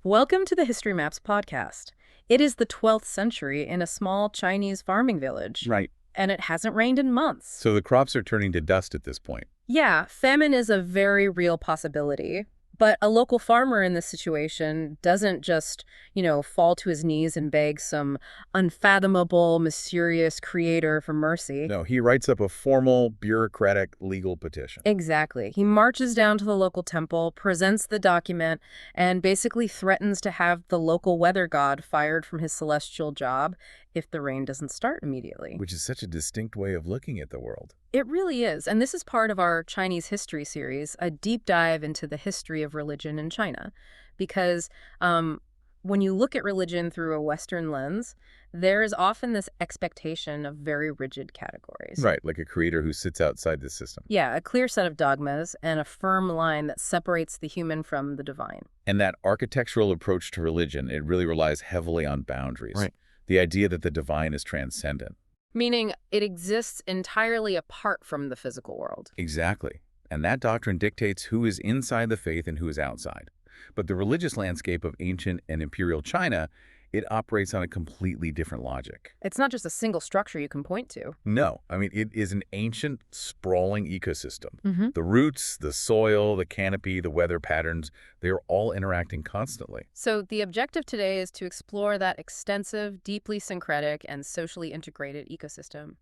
Welcome to the History Maps podcast. It is the 12th century in a small Chinese farming village. Right. And it hasn't rained in months. So the crops are turning to dust at this point. Yeah, famine is a very real possibility. But a local farmer in this situation doesn't just, fall to his knees and beg some unfathomable, mysterious creator for mercy. No, he writes up a formal, bureaucratic, legal petition. Exactly. He marches down to the local temple, presents the document, and basically threatens to have the local weather god fired from his celestial job if the rain doesn't start immediately. Which is such a distinct way of looking at the world. It really is. And this is part of our Chinese history series, a deep dive into the history of religion in China. Because when you look at religion through a Western lens, there is often this expectation of very rigid categories. Right, like a creator who sits outside the system. Yeah, a clear set of dogmas and a firm line that separates the human from the divine. And that architectural approach to religion, it really relies heavily on boundaries. Right. The idea that the divine is transcendent. Meaning it exists entirely apart from the physical world. Exactly. And that doctrine dictates who is inside the faith and who is outside. But the religious landscape of ancient and imperial China, it operates on a completely different logic. It's not just a single structure you can point to. No, I mean, it is an ancient, sprawling ecosystem. The roots, the soil, the canopy, the weather patterns, they're all interacting constantly. So the objective today is to explore that extensive, deeply syncretic, and socially integrated ecosystem.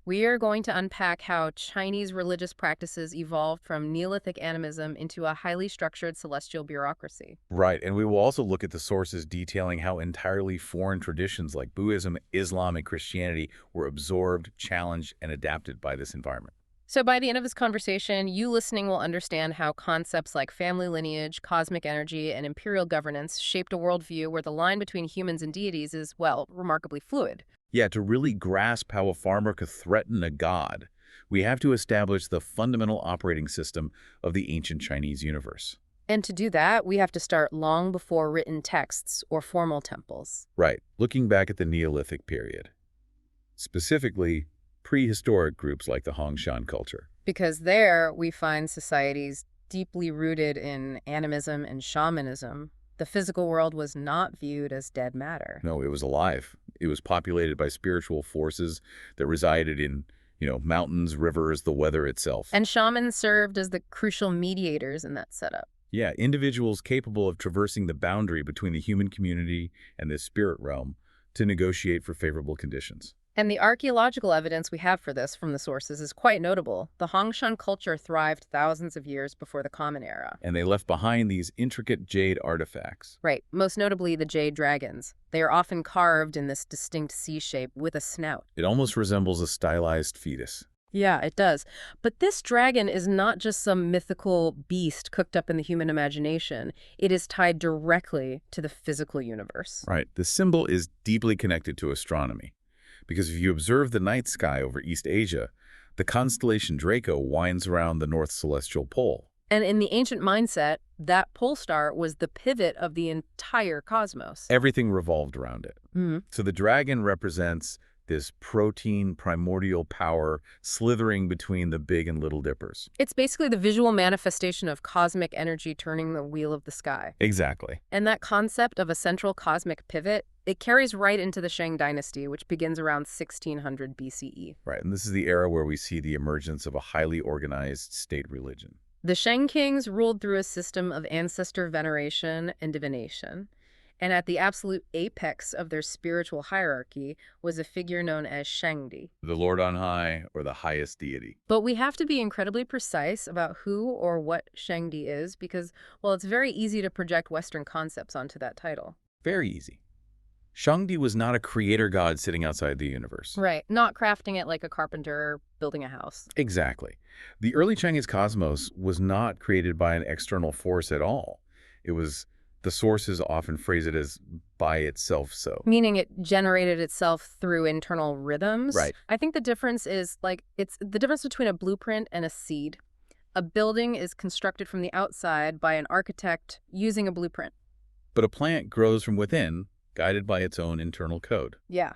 We are going to unpack how Chinese religious practices evolved from Neolithic animism into a highly structured celestial bureaucracy. Right, and we will also look at the sources detailing how entirely foreign traditions like Buddhism, Islam, and Christianity were absorbed, challenged, and adapted by this environment. So by the end of this conversation, you listening will understand how concepts like family lineage, cosmic energy, and imperial governance shaped a worldview where the line between humans and deities is, well, remarkably fluid. Yeah, to really grasp how a farmer could threaten a god, we have to establish the fundamental operating system of the ancient Chinese universe. And to do that, we have to start long before written texts or formal temples. Right, looking back at the Neolithic period. Specifically, prehistoric groups like the Hongshan culture. Because there we find societies deeply rooted in animism and shamanism. The physical world was not viewed as dead matter. No, it was alive. It was populated by spiritual forces that resided in, mountains, rivers, the weather itself. And shamans served as the crucial mediators in that setup. Yeah, individuals capable of traversing the boundary between the human community and the spirit realm to negotiate for favorable conditions. And the archaeological evidence we have for this from the sources is quite notable. The Hongshan culture thrived thousands of years before the Common Era. And they left behind these intricate jade artifacts. Right, most notably the jade dragons. They are often carved in this distinct C shape with a snout. It almost resembles a stylized fetus. Yeah, it does. But this dragon is not just some mythical beast cooked up in the human imagination. It is tied directly to the physical universe. Right. The symbol is deeply connected to astronomy. Because if you observe the night sky over East Asia, the constellation Draco winds around the North Celestial Pole. And in the ancient mindset, that pole star was the pivot of the entire cosmos. Everything revolved around it. Mm-hmm. So the dragon represents this protein primordial power slithering between the Big and Little Dippers. It's basically the visual manifestation of cosmic energy turning the wheel of the sky. Exactly. And that concept of a central cosmic pivot, it carries right into the Shang dynasty, which begins around 1600 BCE. Right, and this is the era where we see the emergence of a highly organized state religion. The Shang kings ruled through a system of ancestor veneration and divination. And at the absolute apex of their spiritual hierarchy was a figure known as Shangdi. The Lord on high, or the highest deity. But we have to be incredibly precise about who or what Shangdi is because, well, it's very easy to project Western concepts onto that title. Very easy. Shangdi was not a creator god sitting outside the universe. Right, not crafting it like a carpenter building a house. Exactly. The early Chinese cosmos was not created by an external force at all. The sources often phrase it as by itself so. Meaning it generated itself through internal rhythms? Right. I think the difference is, it's the difference between a blueprint and a seed. A building is constructed from the outside by an architect using a blueprint. But a plant grows from within, guided by its own internal code. Yeah.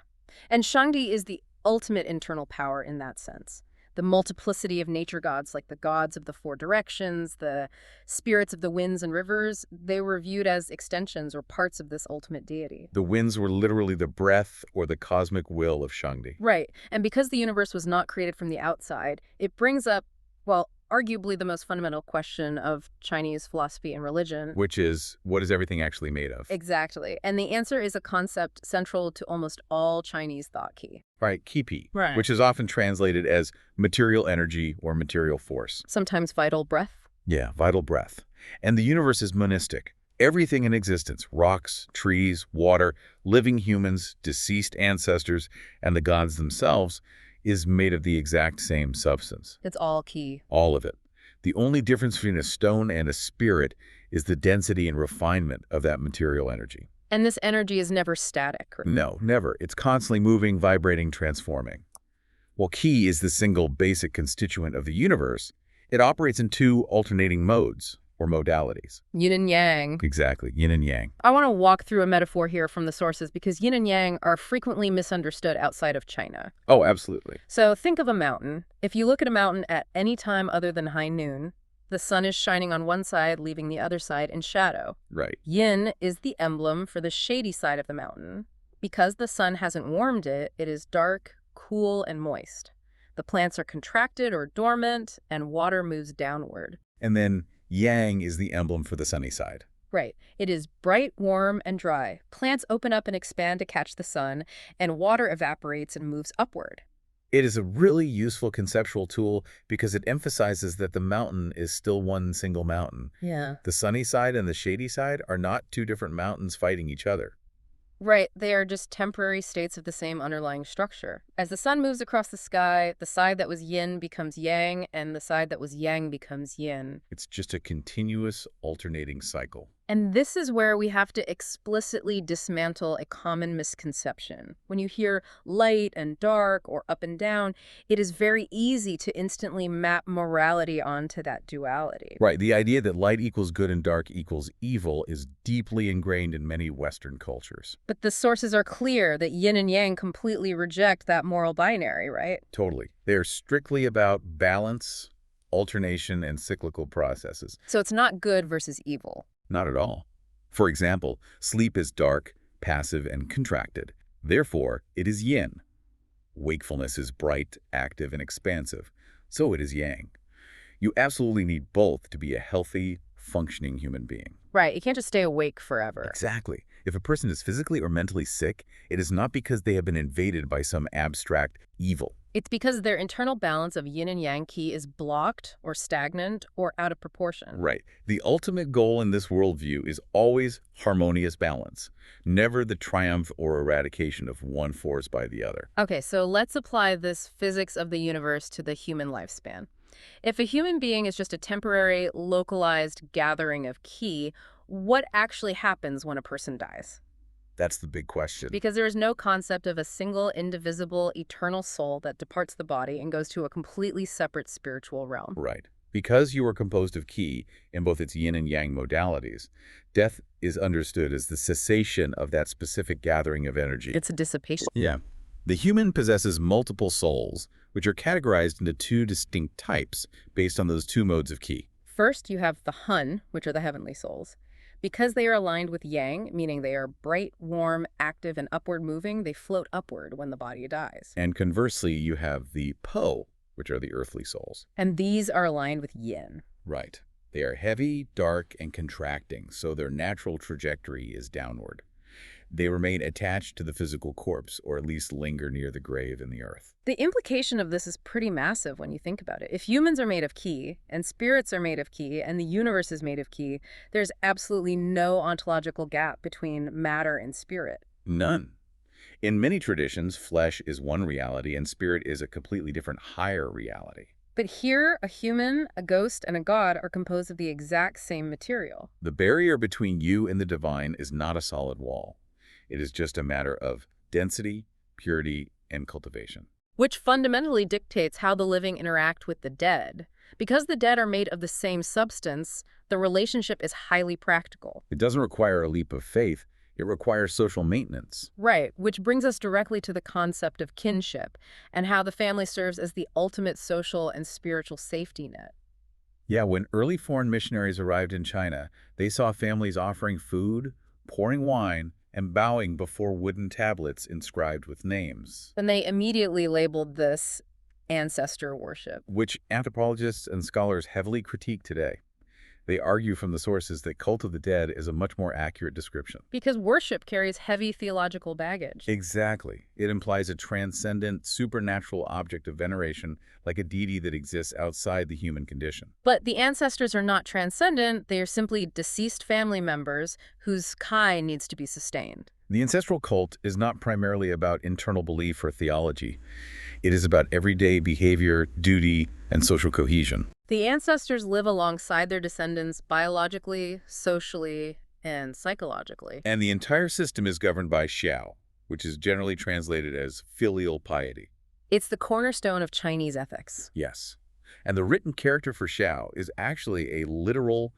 And Shangdi is the ultimate internal power in that sense. The multiplicity of nature gods, like the gods of the four directions, the spirits of the winds and rivers, they were viewed as extensions or parts of this ultimate deity. The winds were literally the breath or the cosmic will of Shangdi. Right. And because the universe was not created from the outside, it brings up, well, arguably the most fundamental question of Chinese philosophy and religion. Which is, what is everything actually made of? Exactly. And the answer is a concept central to almost all Chinese thought key. Right, Qi, Right. which is often translated as material energy or material force. Sometimes vital breath. Yeah, vital breath. And the universe is monistic. Everything in existence, rocks, trees, water, living humans, deceased ancestors, and the gods themselves, is made of the exact same substance. It's all key. All of it. The only difference between a stone and a spirit is the density and refinement of that material energy. And this energy is never static. No, never. It's constantly moving, vibrating, transforming. While Qi is the single basic constituent of the universe, it operates in two alternating modes, or modalities. Yin and yang. Exactly, yin and yang. I want to walk through a metaphor here from the sources because yin and yang are frequently misunderstood outside of China. Oh, absolutely. So think of a mountain. If you look at a mountain at any time other than high noon, the sun is shining on one side, leaving the other side in shadow. Right. Yin is the emblem for the shady side of the mountain. Because the sun hasn't warmed it, it is dark, cool, and moist. The plants are contracted or dormant, and water moves downward. And then yang is the emblem for the sunny side. Right. It is bright, warm, and dry. Plants open up and expand to catch the sun, and water evaporates and moves upward. It is a really useful conceptual tool because it emphasizes that the mountain is still one single mountain. Yeah. The sunny side and the shady side are not two different mountains fighting each other. Right, they are just temporary states of the same underlying structure. As the sun moves across the sky, the side that was yin becomes yang, and the side that was yang becomes yin. It's just a continuous alternating cycle. And this is where we have to explicitly dismantle a common misconception. When you hear light and dark or up and down, it is very easy to instantly map morality onto that duality. Right, the idea that light equals good and dark equals evil is deeply ingrained in many Western cultures. But the sources are clear that yin and yang completely reject that moral binary, right? Totally. They are strictly about balance, alternation, and cyclical processes. So it's not good versus evil. Not at all. For example, sleep is dark, passive, and contracted. Therefore, it is yin. Wakefulness is bright, active, and expansive. So it is yang. You absolutely need both to be a healthy, functioning human being. Right, you can't just stay awake forever. Exactly. If a person is physically or mentally sick, it is not because they have been invaded by some abstract evil. It's because their internal balance of yin and yang qi is blocked or stagnant or out of proportion. Right. The ultimate goal in this worldview is always harmonious balance, never the triumph or eradication of one force by the other. Okay, so let's apply this physics of the universe to the human lifespan. If a human being is just a temporary, localized gathering of qi, what actually happens when a person dies? That's the big question. Because there is no concept of a single, indivisible, eternal soul that departs the body and goes to a completely separate spiritual realm. Right. Because you are composed of qi in both its yin and yang modalities, death is understood as the cessation of that specific gathering of energy. It's a dissipation. Yeah. The human possesses multiple souls, which are categorized into two distinct types based on those two modes of qi. First, you have the hun, which are the heavenly souls. Because they are aligned with yang, meaning they are bright, warm, active, and upward moving, they float upward when the body dies. And conversely, you have the po, which are the earthly souls. And these are aligned with yin. Right. They are heavy, dark, and contracting, so their natural trajectory is downward. They remain attached to the physical corpse, or at least linger near the grave in the earth. The implication of this is pretty massive when you think about it. If humans are made of qi, and spirits are made of qi, and the universe is made of qi, there's absolutely no ontological gap between matter and spirit. None. In many traditions, flesh is one reality, and spirit is a completely different higher reality. But here, a human, a ghost, and a god are composed of the exact same material. The barrier between you and the divine is not a solid wall. It is just a matter of density, purity, and cultivation. Which fundamentally dictates how the living interact with the dead. Because the dead are made of the same substance, the relationship is highly practical. It doesn't require a leap of faith. It requires social maintenance. Right, which brings us directly to the concept of kinship and how the family serves as the ultimate social and spiritual safety net. Yeah, when early foreign missionaries arrived in China, they saw families offering food, pouring wine, and bowing before wooden tablets inscribed with names, Then they immediately labeled this ancestor worship. which anthropologists and scholars heavily critique today. They argue from the sources that cult of the dead is a much more accurate description. Because worship carries heavy theological baggage. Exactly. It implies a transcendent, supernatural object of veneration, like a deity that exists outside the human condition. But the ancestors are not transcendent, they are simply deceased family members whose kai needs to be sustained. The ancestral cult is not primarily about internal belief or theology. It is about everyday behavior, duty, and social cohesion. The ancestors live alongside their descendants biologically, socially, and psychologically. And the entire system is governed by xiao, which is generally translated as filial piety. It's the cornerstone of Chinese ethics. Yes. And the written character for xiao is actually a literal,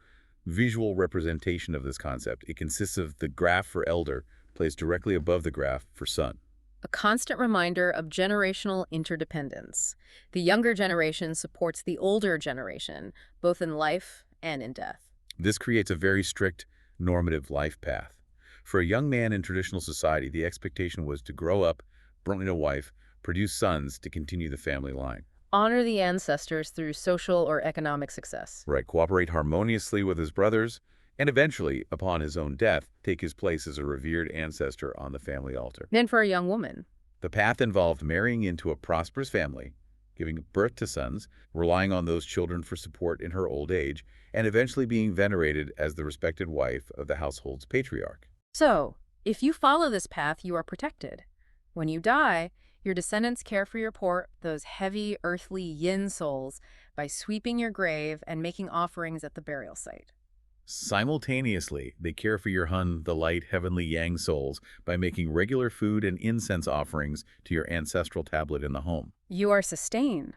visual representation of this concept. It consists of the graph for elder placed directly above the graph for son. A constant reminder of generational interdependence. The younger generation supports the older generation, both in life and in death. This creates a very strict, normative life path. For a young man in traditional society, the expectation was to grow up, bring a wife, produce sons to continue the family line. Honor the ancestors through social or economic success. Right, cooperate harmoniously with his brothers, and eventually, upon his own death, take his place as a revered ancestor on the family altar. Then for a young woman, The path involved marrying into a prosperous family, giving birth to sons, relying on those children for support in her old age, and eventually being venerated as the respected wife of the household's patriarch. so, if you follow this path, you are protected. When you die, your descendants care for your poor, those heavy, earthly yin souls, by sweeping your grave and making offerings at the burial site. Simultaneously, they care for your Hun, the light heavenly yang souls, by making regular food and incense offerings to your ancestral tablet in the home. You are sustained.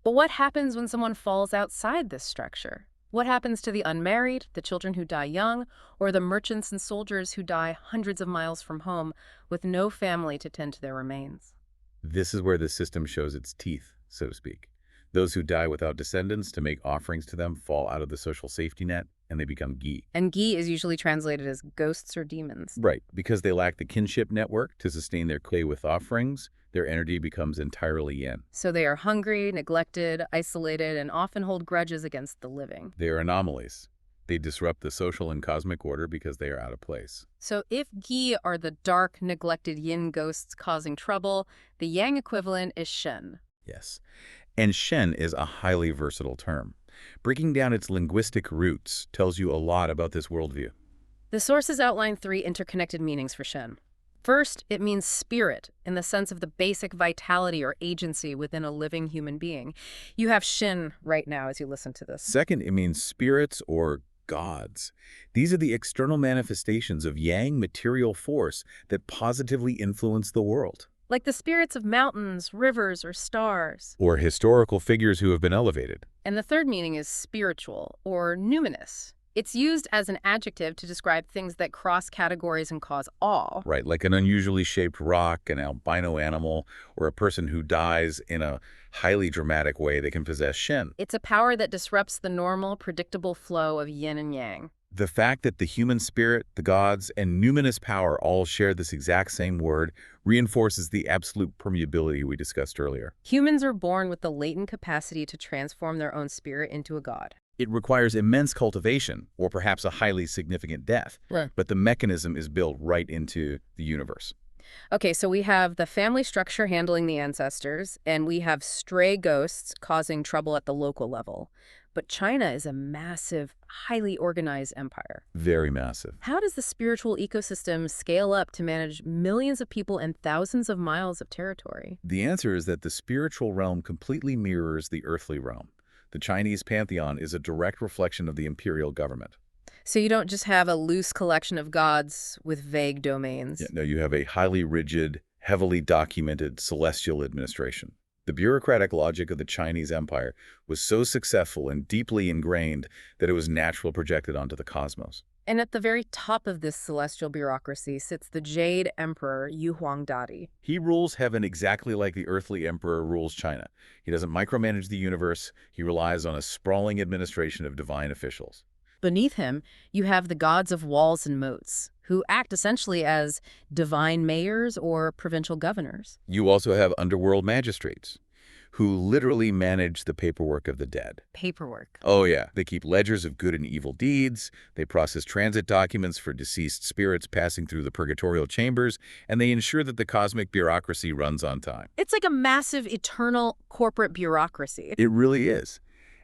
But what happens when someone falls outside this structure? What happens to the unmarried, the children who die young, or the merchants and soldiers who die hundreds of miles from home with no family to tend to their remains? This is where the system shows its teeth, so to speak. Those who die without descendants to make offerings to them fall out of the social safety net, and they become gi. And gi is usually translated as ghosts or demons. Right, because they lack the kinship network to sustain their clay with offerings, their energy becomes entirely yin. So they are hungry, neglected, isolated, and often hold grudges against the living. They are anomalies. They disrupt the social and cosmic order because they are out of place. So if gi are the dark, neglected yin ghosts causing trouble, the yang equivalent is shen. Yes. And Shen is a highly versatile term. Breaking down its linguistic roots tells you a lot about this worldview. The sources outline 3 interconnected meanings for shen. First, it means spirit, in the sense of the basic vitality or agency within a living human being. You have shen right now as you listen to this. Second, it means spirits or gods. These are the external manifestations of yang material force that positively influence the world. Like the spirits of mountains, rivers, or stars. Or historical figures who have been elevated. And the third meaning is spiritual, or numinous. It's used as an adjective to describe things that cross categories and cause awe. Right, like an unusually shaped rock, an albino animal, or a person who dies in a highly dramatic way that can possess Shen. It's a power that disrupts the normal, predictable flow of yin and yang. The fact that the human spirit, the gods, and numinous power all share this exact same word reinforces the absolute permeability we discussed earlier. Humans are born with the latent capacity to transform their own spirit into a god. It requires immense cultivation, or perhaps a highly significant death. Right. But the mechanism is built right into the universe. Okay, so we have the family structure handling the ancestors, and we have stray ghosts causing trouble at the local level. But China is a massive, highly organized empire. Very massive. How does the spiritual ecosystem scale up to manage millions of people and thousands of miles of territory? The answer is that the spiritual realm completely mirrors the earthly realm. The Chinese pantheon is a direct reflection of the imperial government. So you don't just have a loose collection of gods with vague domains. Yeah, no, you have a highly rigid, heavily documented celestial administration. The bureaucratic logic of the Chinese empire was so successful and deeply ingrained that it was naturally projected onto the cosmos. And at the very top of this celestial bureaucracy sits the Jade Emperor Yu Huangdadi. He rules heaven exactly like the earthly emperor rules China. He doesn't micromanage the universe. He relies on a sprawling administration of divine officials. Beneath him, you have the gods of walls and moats, who act essentially as divine mayors or provincial governors. You also have underworld magistrates, who literally manage the paperwork of the dead. Paperwork. Oh yeah, they keep ledgers of good and evil deeds, they process transit documents for deceased spirits passing through the purgatorial chambers, and they ensure that the cosmic bureaucracy runs on time. It's like a massive, eternal corporate bureaucracy. It really is.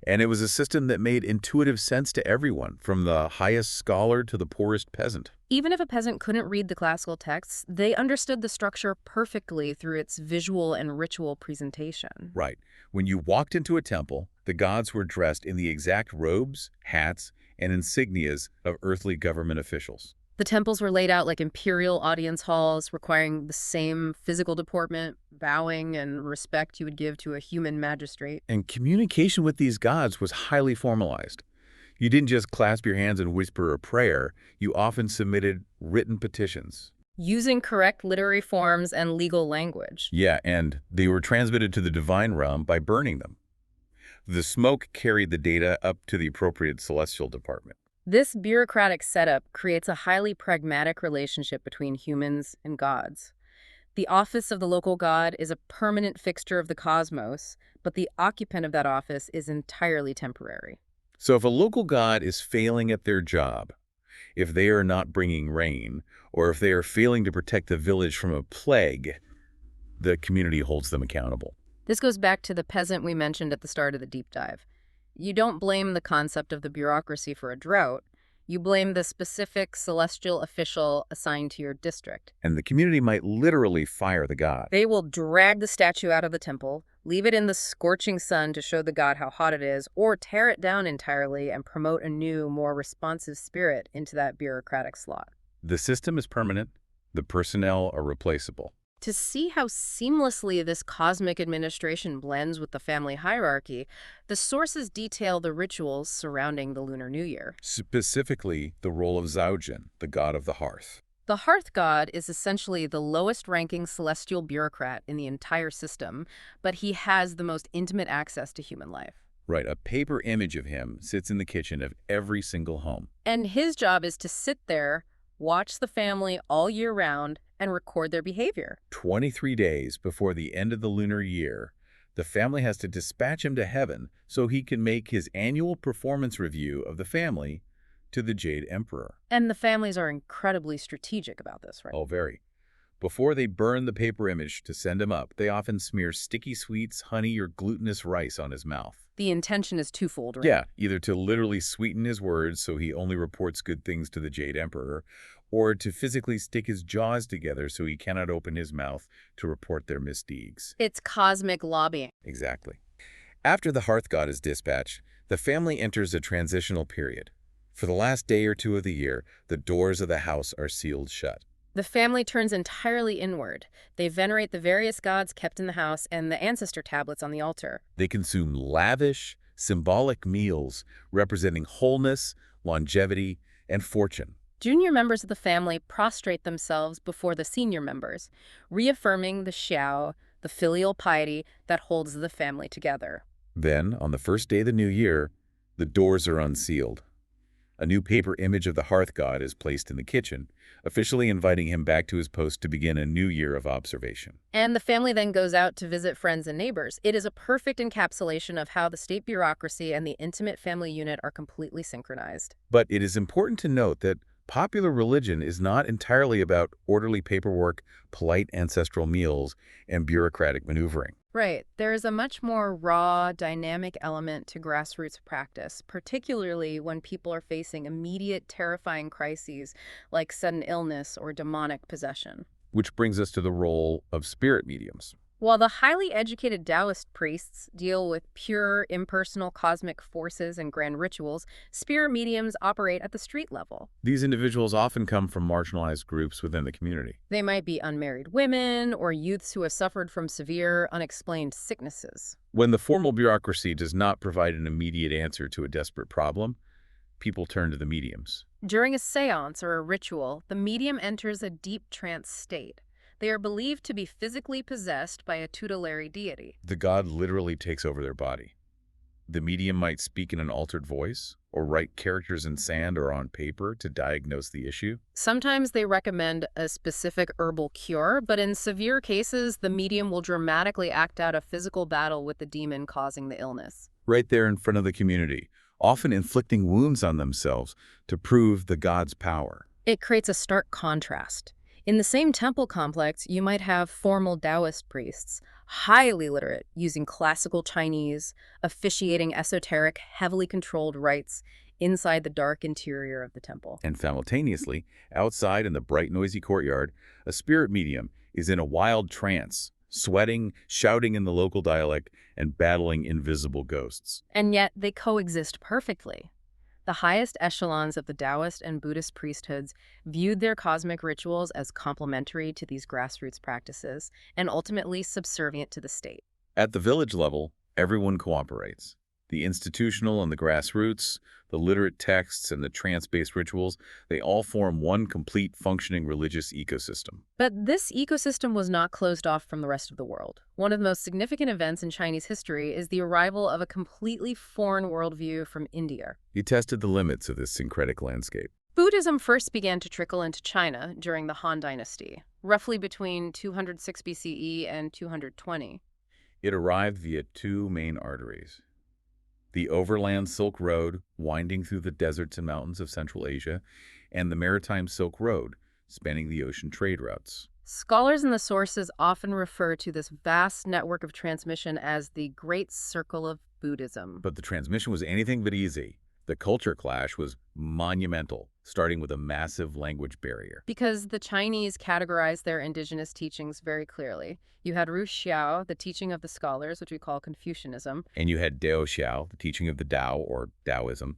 And it was a system that made intuitive sense to everyone, from the highest scholar to the poorest peasant. Even if a peasant couldn't read the classical texts, they understood the structure perfectly through its visual and ritual presentation. Right. When you walked into a temple, the gods were dressed in the exact robes, hats, and insignias of earthly government officials. The temples were laid out like imperial audience halls, requiring the same physical deportment, bowing, and respect you would give to a human magistrate. And communication with these gods was highly formalized. You didn't just clasp your hands and whisper a prayer, you often submitted written petitions. Using correct literary forms and legal language. Yeah, and they were transmitted to the divine realm by burning them. The smoke carried the data up to the appropriate celestial department. This bureaucratic setup creates a highly pragmatic relationship between humans and gods. The office of the local god is a permanent fixture of the cosmos, but the occupant of that office is entirely temporary. So if a local god is failing at their job, if they are not bringing rain, or if they are failing to protect the village from a plague, the community holds them accountable. This goes back to the peasant we mentioned at the start of the deep dive. You don't blame the concept of the bureaucracy for a drought. You blame the specific celestial official assigned to your district. And the community might literally fire the god. They will drag the statue out of the temple, leave it in the scorching sun to show the god how hot it is, or tear it down entirely and promote a new, more responsive spirit into that bureaucratic slot. The system is permanent. The personnel are replaceable. To see how seamlessly this cosmic administration blends with the family hierarchy, the sources detail the rituals surrounding the Lunar New Year. Specifically, the role of Zaojin, the god of the hearth. The hearth god is essentially the lowest-ranking celestial bureaucrat in the entire system, but he has the most intimate access to human life. Right, a paper image of him sits in the kitchen of every single home. And his job is to sit there, watch the family all year round, and record their behavior. 23 days before the end of the lunar year, the family has to dispatch him to heaven so he can make his annual performance review of the family to the Jade Emperor. And the families are incredibly strategic about this, right? Oh, very. Before they burn the paper image to send him up, they often smear sticky sweets, honey, or glutinous rice on his mouth. The intention is twofold, right? Yeah, either to literally sweeten his words so he only reports good things to the Jade Emperor, or to physically stick his jaws together so he cannot open his mouth to report their misdeeds. It's cosmic lobbying. Exactly. After the hearth god is dispatched, the family enters a transitional period. For the last day or two of the year, the doors of the house are sealed shut. The family turns entirely inward. They venerate the various gods kept in the house and the ancestor tablets on the altar. They consume lavish, symbolic meals representing wholeness, longevity, and fortune. Junior members of the family prostrate themselves before the senior members, reaffirming the xiao, the filial piety that holds the family together. Then, on the first day of the new year, the doors are unsealed. A new paper image of the hearth god is placed in the kitchen, officially inviting him back to his post to begin a new year of observation. And the family then goes out to visit friends and neighbors. It is a perfect encapsulation of how the state bureaucracy and the intimate family unit are completely synchronized. But it is important to note that popular religion is not entirely about orderly paperwork, polite ancestral meals, and bureaucratic maneuvering. Right. There is a much more raw, dynamic element to grassroots practice, particularly when people are facing immediate, terrifying crises like sudden illness or demonic possession. Which brings us to the role of spirit mediums. While the highly educated Taoist priests deal with pure, impersonal cosmic forces and grand rituals, spirit mediums operate at the street level. These individuals often come from marginalized groups within the community. They might be unmarried women or youths who have suffered from severe, unexplained sicknesses. When the formal bureaucracy does not provide an immediate answer to a desperate problem, people turn to the mediums. During a seance or a ritual, the medium enters a deep trance state. They are believed to be physically possessed by a tutelary deity. The god literally takes over their body. The medium might speak in an altered voice, or write characters in sand or on paper to diagnose the issue. Sometimes they recommend a specific herbal cure, but in severe cases, the medium will dramatically act out a physical battle with the demon causing the illness. Right there in front of the community, often inflicting wounds on themselves to prove the god's power. It creates a stark contrast. In the same temple complex, you might have formal Taoist priests, highly literate, using classical Chinese, officiating esoteric, heavily controlled rites inside the dark interior of the temple. And simultaneously, outside in the bright, noisy courtyard, a spirit medium is in a wild trance, sweating, shouting in the local dialect, and battling invisible ghosts. And yet they coexist perfectly. The highest echelons of the Taoist and Buddhist priesthoods viewed their cosmic rituals as complementary to these grassroots practices and ultimately subservient to the state. At the village level, everyone cooperates. The institutional and the grassroots, the literate texts and the trance-based rituals, they all form one complete functioning religious ecosystem. But this ecosystem was not closed off from the rest of the world. One of the most significant events in Chinese history is the arrival of a completely foreign worldview from India. He tested the limits of this syncretic landscape. Buddhism first began to trickle into China during the Han Dynasty, roughly between 206 BCE and 220. It arrived via two main arteries. The overland Silk Road, winding through the deserts and mountains of Central Asia, and the maritime Silk Road, spanning the ocean trade routes. Scholars in the sources often refer to this vast network of transmission as the Great Circle of Buddhism. But the transmission was anything but easy. The culture clash was monumental, starting with a massive language barrier. Because the Chinese categorized their indigenous teachings very clearly. You had Ru Xiao, the teaching of the scholars, which we call Confucianism. And you had Dao Xiao, the teaching of the Tao, or Taoism.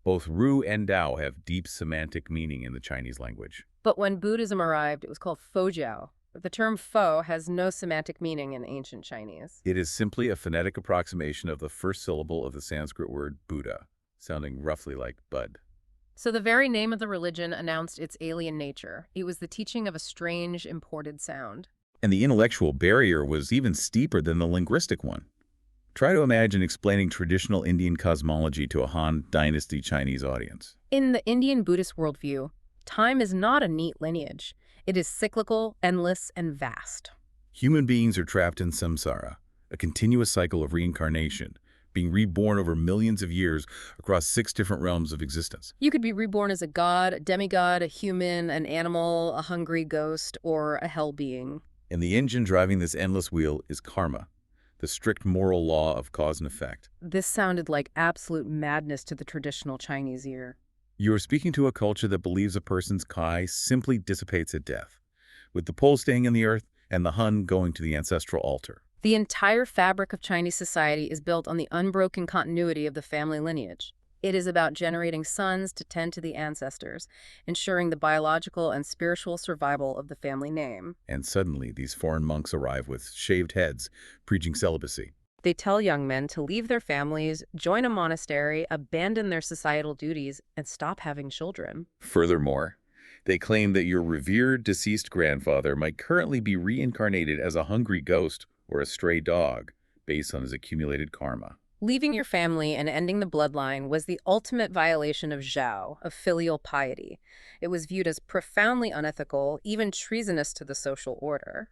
Both Ru and Tao have deep semantic meaning in the Chinese language. But when Buddhism arrived, it was called Fojiao. The term fo has no semantic meaning in ancient Chinese. It is simply a phonetic approximation of the first syllable of the Sanskrit word Buddha, sounding roughly like bud. So the very name of the religion announced its alien nature. It was the teaching of a strange, imported sound. And the intellectual barrier was even steeper than the linguistic one. Try to imagine explaining traditional Indian cosmology to a Han Dynasty Chinese audience. In the Indian Buddhist worldview, time is not a neat lineage. It is cyclical, endless, and vast. Human beings are trapped in samsara, a continuous cycle of reincarnation, being reborn over millions of years across 6 different realms of existence. You could be reborn as a god, a demigod, a human, an animal, a hungry ghost, or a hell being. And the engine driving this endless wheel is karma, the strict moral law of cause and effect. This sounded like absolute madness to the traditional Chinese ear. You are speaking to a culture that believes a person's kai simply dissipates at death, with the pole staying in the earth and the hun going to the ancestral altar. The entire fabric of Chinese society is built on the unbroken continuity of the family lineage. It is about generating sons to tend to the ancestors, ensuring the biological and spiritual survival of the family name. And suddenly, these foreign monks arrive with shaved heads, preaching celibacy. They tell young men to leave their families, join a monastery, abandon their societal duties, and stop having children. Furthermore, they claim that your revered deceased grandfather might currently be reincarnated as a hungry ghost or a stray dog, based on his accumulated karma. Leaving your family and ending the bloodline was the ultimate violation of Zhao, of filial piety. It was viewed as profoundly unethical, even treasonous to the social order.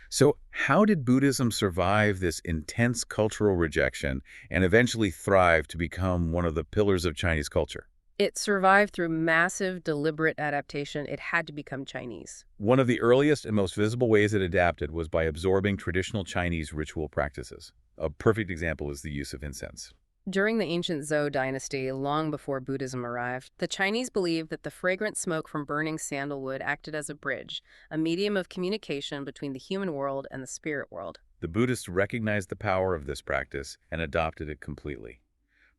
So how did Buddhism survive this intense cultural rejection and eventually thrive to become one of the pillars of Chinese culture? It survived through massive, deliberate adaptation. It had to become Chinese. One of the earliest and most visible ways it adapted was by absorbing traditional Chinese ritual practices. A perfect example is the use of incense. During the ancient Zhou dynasty, long before Buddhism arrived, the Chinese believed that the fragrant smoke from burning sandalwood acted as a bridge, a medium of communication between the human world and the spirit world. The Buddhists recognized the power of this practice and adopted it completely.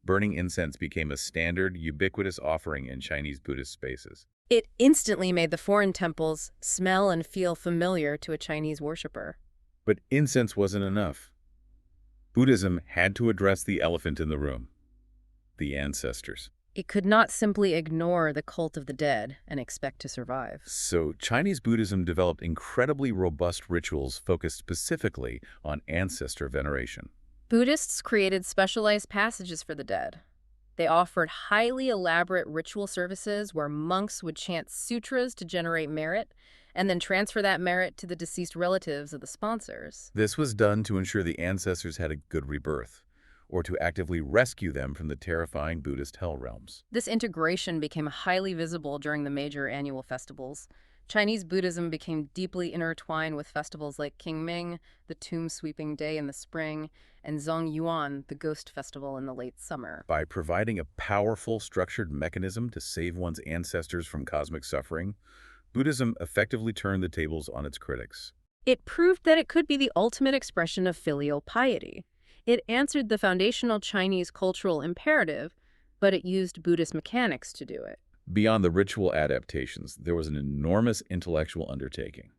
Burning incense became a standard, ubiquitous offering in Chinese Buddhist spaces. It instantly made the foreign temples smell and feel familiar to a Chinese worshiper. But incense wasn't enough. Buddhism had to address the elephant in the room, the ancestors. It could not simply ignore the cult of the dead and expect to survive. So Chinese Buddhism developed incredibly robust rituals focused specifically on ancestor veneration. Buddhists created specialized passages for the dead. They offered highly elaborate ritual services where monks would chant sutras to generate merit and then transfer that merit to the deceased relatives of the sponsors. This was done to ensure the ancestors had a good rebirth, or to actively rescue them from the terrifying Buddhist hell realms. This integration became highly visible during the major annual festivals. Chinese Buddhism became deeply intertwined with festivals like Qingming, the tomb sweeping day in the spring, and Zongyuan, the ghost festival in the late summer. By providing a powerful, structured mechanism to save one's ancestors from cosmic suffering, Buddhism effectively turned the tables on its critics. It proved that it could be the ultimate expression of filial piety. It answered the foundational Chinese cultural imperative, but it used Buddhist mechanics to do it. Beyond the ritual adaptations, there was an enormous intellectual undertaking.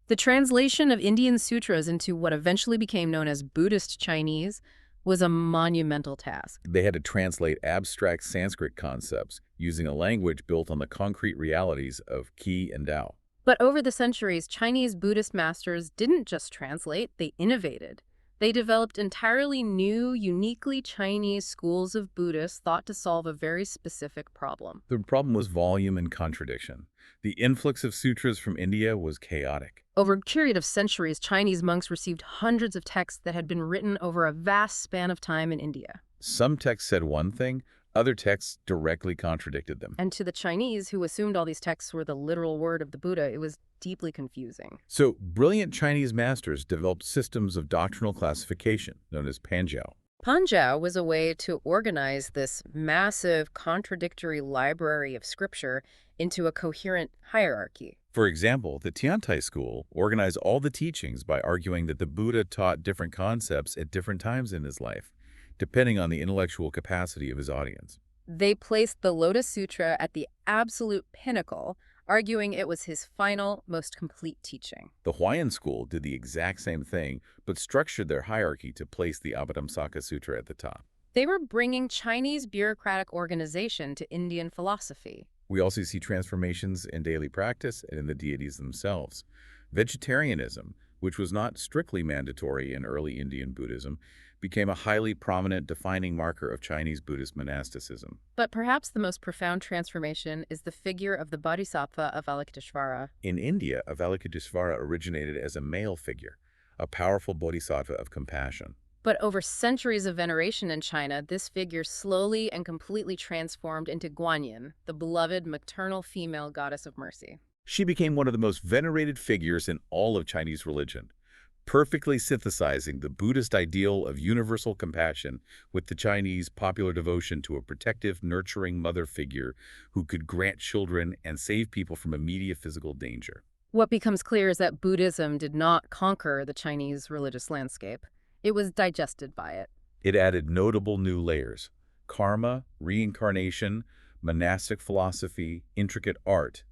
The translation of Indian sutras into what eventually became known as Buddhist Chinese was a monumental task. They had to translate abstract Sanskrit concepts using a language built on the concrete realities of Qi and Tao. But over the centuries, Chinese Buddhist masters didn't just translate, they innovated. They developed entirely new, uniquely Chinese schools of Buddhists thought to solve a very specific problem. The problem was volume and contradiction. The influx of sutras from India was chaotic. Over a period of centuries, Chinese monks received hundreds of texts that had been written over a vast span of time in India. Some texts said one thing, other texts directly contradicted them. And to the Chinese, who assumed all these texts were the literal word of the Buddha, it was deeply confusing. So, brilliant Chinese masters developed systems of doctrinal classification, known as Panjiao. Panjiao was a way to organize this massive, contradictory library of scripture into a coherent hierarchy. For example, the Tiantai school organized all the teachings by arguing that the Buddha taught different concepts at different times in his life, depending on the intellectual capacity of his audience. They placed the Lotus Sutra at the absolute pinnacle, arguing it was his final, most complete teaching. The Huayan school did the exact same thing, but structured their hierarchy to place the Abhidhamsaka Sutra at the top. They were bringing Chinese bureaucratic organization to Indian philosophy. We also see transformations in daily practice and in the deities themselves. Vegetarianism, which was not strictly mandatory in early Indian Buddhism, became a highly prominent defining marker of Chinese Buddhist monasticism. But perhaps the most profound transformation is the figure of the Bodhisattva Avalokiteshvara. In India, Avalokiteshvara originated as a male figure, a powerful bodhisattva of compassion. But over centuries of veneration in China, this figure slowly and completely transformed into Guanyin, the beloved maternal female goddess of mercy. She became one of the most venerated figures in all of Chinese religion, perfectly synthesizing the Buddhist ideal of universal compassion with the Chinese popular devotion to a protective, nurturing mother figure who could grant children and save people from immediate physical danger. What becomes clear is that Buddhism did not conquer the Chinese religious landscape. It was digested by it. It added notable new layers: karma, reincarnation, monastic philosophy, intricate art.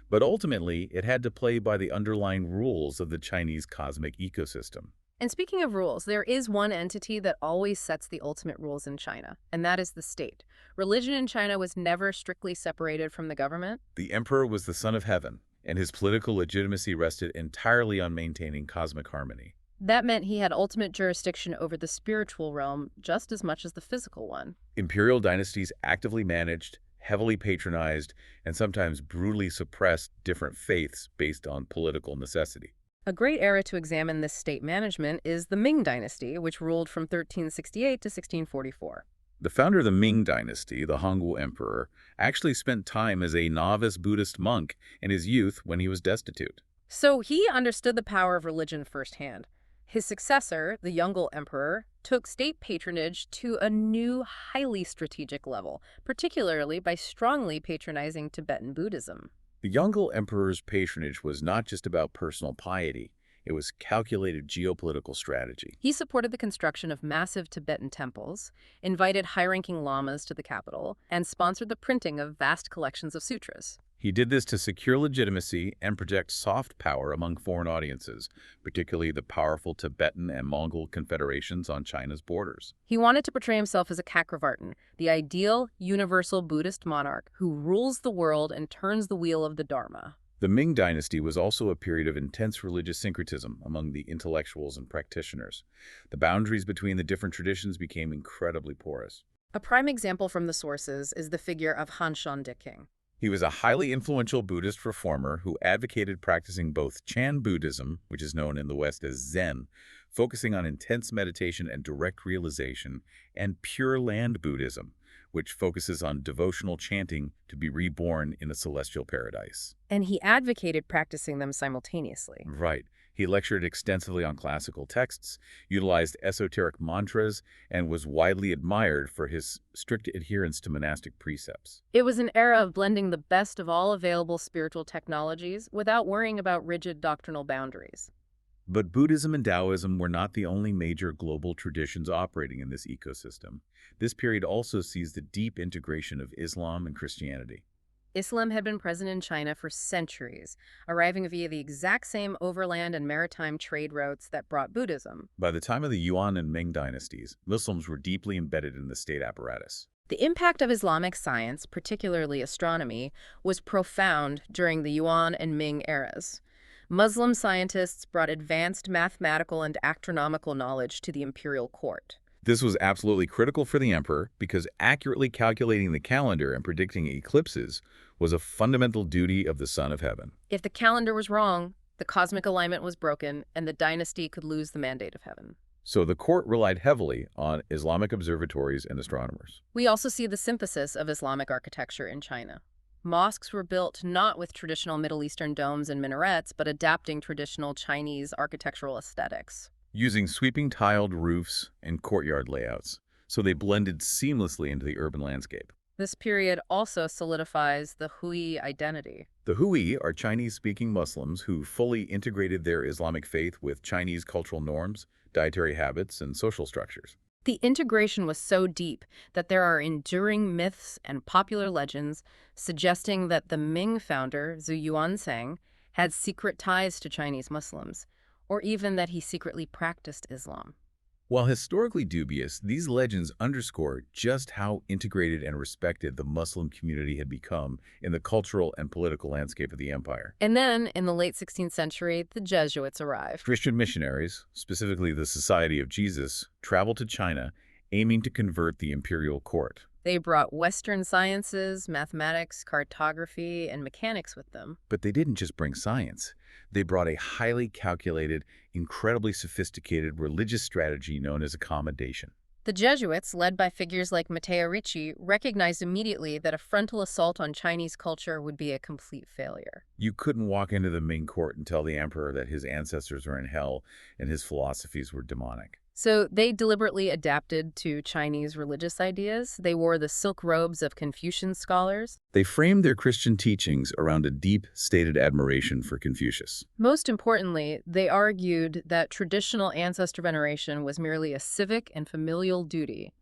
But ultimately, it had to play by the underlying rules of the Chinese cosmic ecosystem. And speaking of rules, there is one entity that always sets the ultimate rules in China, and that is the state. Religion in China was never strictly separated from the government. The emperor was the son of heaven, and his political legitimacy rested entirely on maintaining cosmic harmony. That meant he had ultimate jurisdiction over the spiritual realm just as much as the physical one. Imperial dynasties actively managed, heavily patronized, and sometimes brutally suppressed different faiths based on political necessity. A great era to examine this state management is the Ming Dynasty, which ruled from 1368 to 1644. The founder of the Ming Dynasty, the Hongwu Emperor, actually spent time as a novice Buddhist monk in his youth when he was destitute. So he understood the power of religion firsthand. His successor, the Yongle Emperor, took state patronage to a new, highly strategic level, particularly by strongly patronizing Tibetan Buddhism. The Yongle Emperor's patronage was not just about personal piety. It was calculated geopolitical strategy. He supported the construction of massive Tibetan temples, invited high-ranking lamas to the capital, and sponsored the printing of vast collections of sutras. He did this to secure legitimacy and project soft power among foreign audiences, particularly the powerful Tibetan and Mongol confederations on China's borders. He wanted to portray himself as a Chakravartin, the ideal, universal Buddhist monarch who rules the world and turns the wheel of the Dharma. The Ming dynasty was also a period of intense religious syncretism among the intellectuals and practitioners. The boundaries between the different traditions became incredibly porous. A prime example from the sources is the figure of Han Shan King. He was a highly influential Buddhist reformer who advocated practicing both Chan Buddhism, which is known in the West as Zen, focusing on intense meditation and direct realization, and Pure Land Buddhism, which focuses on devotional chanting to be reborn in a celestial paradise. And he advocated practicing them simultaneously. Right. He lectured extensively on classical texts, utilized esoteric mantras, and was widely admired for his strict adherence to monastic precepts. It was an era of blending the best of all available spiritual technologies without worrying about rigid doctrinal boundaries. But Buddhism and Taoism were not the only major global traditions operating in this ecosystem. This period also sees the deep integration of Islam and Christianity. Islam had been present in China for centuries, arriving via the exact same overland and maritime trade routes that brought Buddhism. By the time of the Yuan and Ming dynasties, Muslims were deeply embedded in the state apparatus. The impact of Islamic science, particularly astronomy, was profound during the Yuan and Ming eras. Muslim scientists brought advanced mathematical and astronomical knowledge to the imperial court. This was absolutely critical for the emperor because accurately calculating the calendar and predicting eclipses was a fundamental duty of the Son of Heaven. If the calendar was wrong, the cosmic alignment was broken, and the dynasty could lose the mandate of heaven. So the court relied heavily on Islamic observatories and astronomers. We also see the synthesis of Islamic architecture in China. Mosques were built not with traditional Middle Eastern domes and minarets, but adapting traditional Chinese architectural aesthetics. Using sweeping tiled roofs and courtyard layouts, so they blended seamlessly into the urban landscape. This period also solidifies the Hui identity. The Hui are Chinese-speaking Muslims who fully integrated their Islamic faith with Chinese cultural norms, dietary habits, and social structures. The integration was so deep that there are enduring myths and popular legends suggesting that the Ming founder, Zhu Yuanzhang, had secret ties to Chinese Muslims, or even that he secretly practiced Islam. While historically dubious, these legends underscore just how integrated and respected the Muslim community had become in the cultural and political landscape of the empire. And then, in the late 16th century, the Jesuits arrived. Christian missionaries, specifically the Society of Jesus, traveled to China, aiming to convert the imperial court. They brought Western sciences, mathematics, cartography, and mechanics with them. But they didn't just bring science. They brought a highly calculated, incredibly sophisticated religious strategy known as accommodation. The Jesuits, led by figures like Matteo Ricci, recognized immediately that a frontal assault on Chinese culture would be a complete failure. You couldn't walk into the Ming court and tell the emperor that his ancestors were in hell and his philosophies were demonic. So they deliberately adapted to Chinese religious ideas. They wore the silk robes of Confucian scholars. They framed their Christian teachings around a deep-stated admiration for Confucius. Most importantly, they argued that traditional ancestor veneration was merely a civic and familial duty,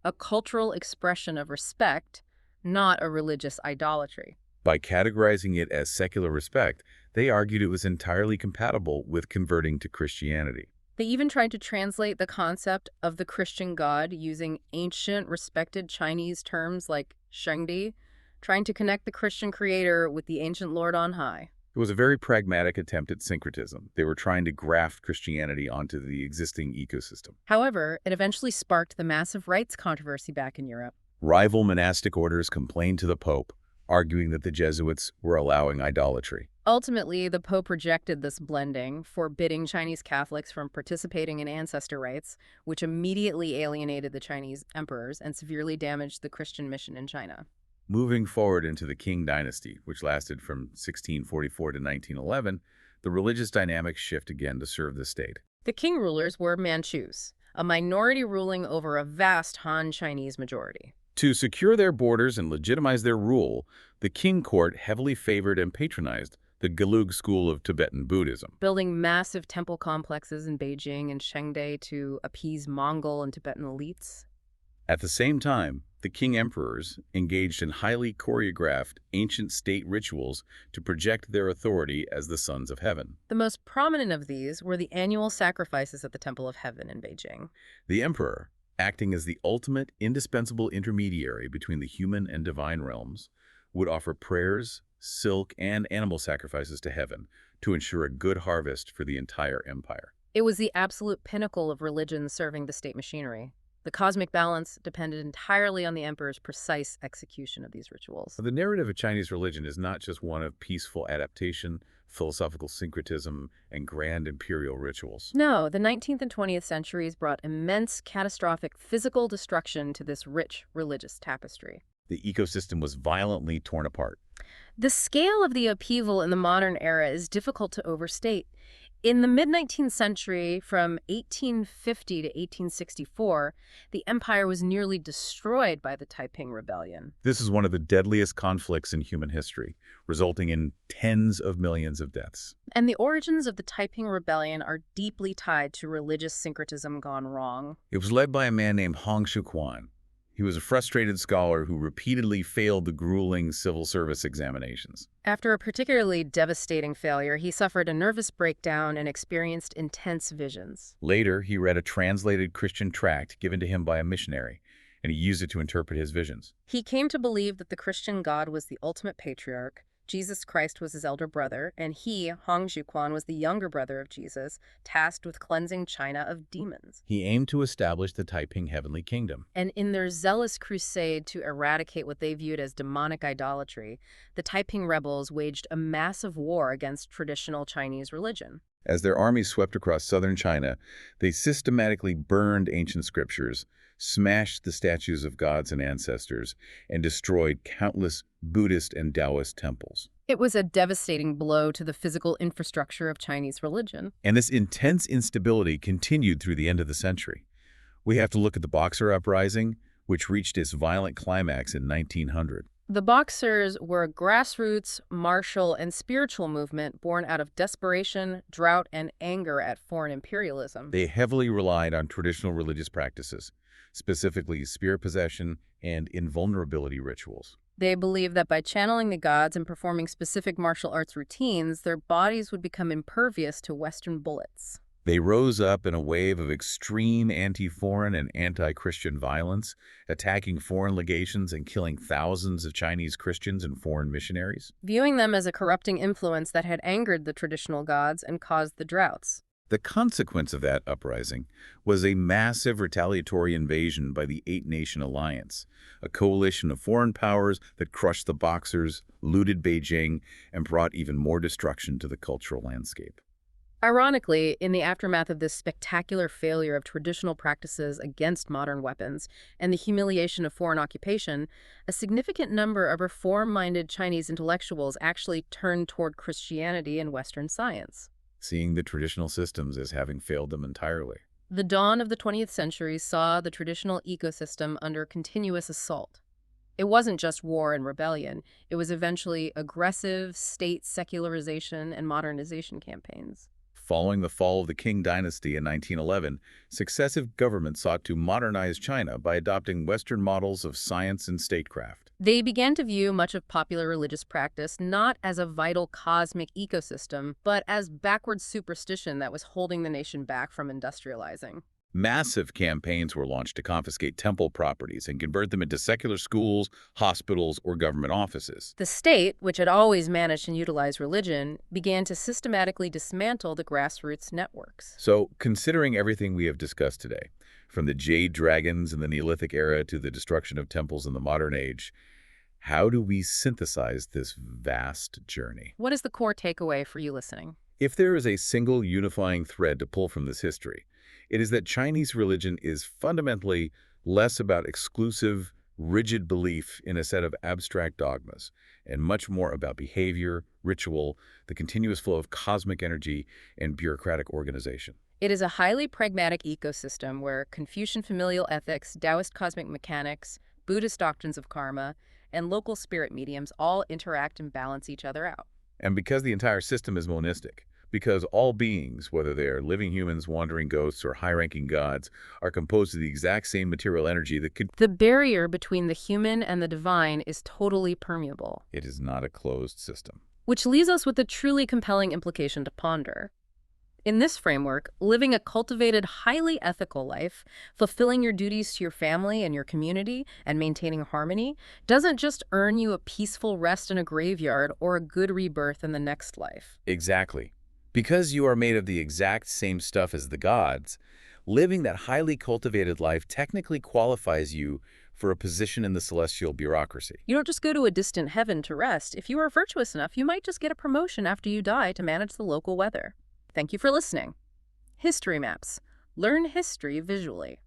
a cultural expression of respect, not a religious idolatry. By categorizing it as secular respect, they argued it was entirely compatible with converting to Christianity. They even tried to translate the concept of the Christian God using ancient, respected Chinese terms like Shengdi, trying to connect the Christian creator with the ancient Lord on high. It was a very pragmatic attempt at syncretism. They were trying to graft Christianity onto the existing ecosystem. However, it eventually sparked the massive rights controversy back in Europe. Rival monastic orders complained to the Pope, arguing that the Jesuits were allowing idolatry. Ultimately, the Pope rejected this blending, forbidding Chinese Catholics from participating in ancestor rites, which immediately alienated the Chinese emperors and severely damaged the Christian mission in China. Moving forward into the Qing dynasty, which lasted from 1644 to 1911, the religious dynamics shift again to serve the state. The Qing rulers were Manchus, a minority ruling over a vast Han Chinese majority. To secure their borders and legitimize their rule, the Qing court heavily favored and patronized the Gelug school of Tibetan Buddhism, building massive temple complexes in Beijing and Shengde to appease Mongol and Tibetan elites. At the same time, The king-emperors engaged in highly choreographed ancient state rituals to project their authority as the sons of heaven. The most prominent of these were the annual sacrifices at the Temple of Heaven in Beijing. The emperor, acting as the ultimate indispensable intermediary between the human and divine realms, would offer prayers, silk, and animal sacrifices to heaven to ensure a good harvest for the entire empire. It was the absolute pinnacle of religion serving the state machinery. The cosmic balance depended entirely on the emperor's precise execution of these rituals. The narrative of Chinese religion is not just one of peaceful adaptation, philosophical syncretism, and grand imperial rituals. No, the 19th and 20th centuries brought immense, catastrophic physical destruction to this rich religious tapestry. The ecosystem was violently torn apart. The scale of the upheaval in the modern era is difficult to overstate. In the mid-19th century, from 1850 to 1864, the empire was nearly destroyed by the Taiping Rebellion. This is one of the deadliest conflicts in human history, resulting in tens of millions of deaths. And the origins of the Taiping Rebellion are deeply tied to religious syncretism gone wrong. It was led by a man named Hong Xiuquan. He was a frustrated scholar who repeatedly failed the grueling civil service examinations. After a particularly devastating failure, he suffered a nervous breakdown and experienced intense visions. Later, he read a translated Christian tract given to him by a missionary, and he used it to interpret his visions. He came to believe that the Christian God was the ultimate patriarch, Jesus Christ was his elder brother, and he, Hong Xiuquan, was the younger brother of Jesus, tasked with cleansing China of demons. He aimed to establish the Taiping Heavenly Kingdom. And in their zealous crusade to eradicate what they viewed as demonic idolatry, the Taiping rebels waged a massive war against traditional Chinese religion. As their armies swept across southern China, they systematically burned ancient scriptures, smashed the statues of gods and ancestors, and destroyed countless Buddhist and Taoist temples. It was a devastating blow to the physical infrastructure of Chinese religion. And this intense instability continued through the end of the century. We have to look at the Boxer Uprising, which reached its violent climax in 1900. The Boxers were a grassroots, martial, and spiritual movement born out of desperation, drought, and anger at foreign imperialism. They heavily relied on traditional religious practices, specifically spirit possession and invulnerability rituals. They believed that by channeling the gods and performing specific martial arts routines, their bodies would become impervious to Western bullets. They rose up in a wave of extreme anti-foreign and anti-Christian violence, attacking foreign legations and killing thousands of Chinese Christians and foreign missionaries. Viewing them as a corrupting influence that had angered the traditional gods and caused the droughts. The consequence of that uprising was a massive retaliatory invasion by the Eight-Nation Alliance, a coalition of foreign powers that crushed the Boxers, looted Beijing, and brought even more destruction to the cultural landscape. Ironically, in the aftermath of this spectacular failure of traditional practices against modern weapons and the humiliation of foreign occupation, a significant number of reform-minded Chinese intellectuals actually turned toward Christianity and Western science, seeing the traditional systems as having failed them entirely. The dawn of the 20th century saw the traditional ecosystem under continuous assault. It wasn't just war and rebellion. It was eventually aggressive state secularization and modernization campaigns. Following the fall of the Qing dynasty in 1911, successive governments sought to modernize China by adopting Western models of science and statecraft. They began to view much of popular religious practice not as a vital cosmic ecosystem, but as backward superstition that was holding the nation back from industrializing. Massive campaigns were launched to confiscate temple properties and convert them into secular schools, hospitals, or government offices. The state, which had always managed to utilize religion, began to systematically dismantle the grassroots networks. So, considering everything we have discussed today, from the jade dragons in the Neolithic era to the destruction of temples in the modern age, how do we synthesize this vast journey? What is the core takeaway for you listening? If there is a single unifying thread to pull from this history, it is that Chinese religion is fundamentally less about exclusive, rigid belief in a set of abstract dogmas, and much more about behavior, ritual, the continuous flow of cosmic energy, and bureaucratic organization. It is a highly pragmatic ecosystem where Confucian familial ethics, Taoist cosmic mechanics, Buddhist doctrines of karma, and local spirit mediums all interact and balance each other out. And because the entire system is monistic, because all beings, whether they are living humans, wandering ghosts, or high-ranking gods, are composed of the exact same material energy that could... The barrier between the human and the divine is totally permeable. It is not a closed system. Which leaves us with a truly compelling implication to ponder. In this framework, living a cultivated, highly ethical life, fulfilling your duties to your family and your community, and maintaining harmony, doesn't just earn you a peaceful rest in a graveyard or a good rebirth in the next life. Exactly. Because you are made of the exact same stuff as the gods, living that highly cultivated life technically qualifies you for a position in the celestial bureaucracy. You don't just go to a distant heaven to rest. If you are virtuous enough, you might just get a promotion after you die to manage the local weather. Thank you for listening. History Maps. Learn history visually.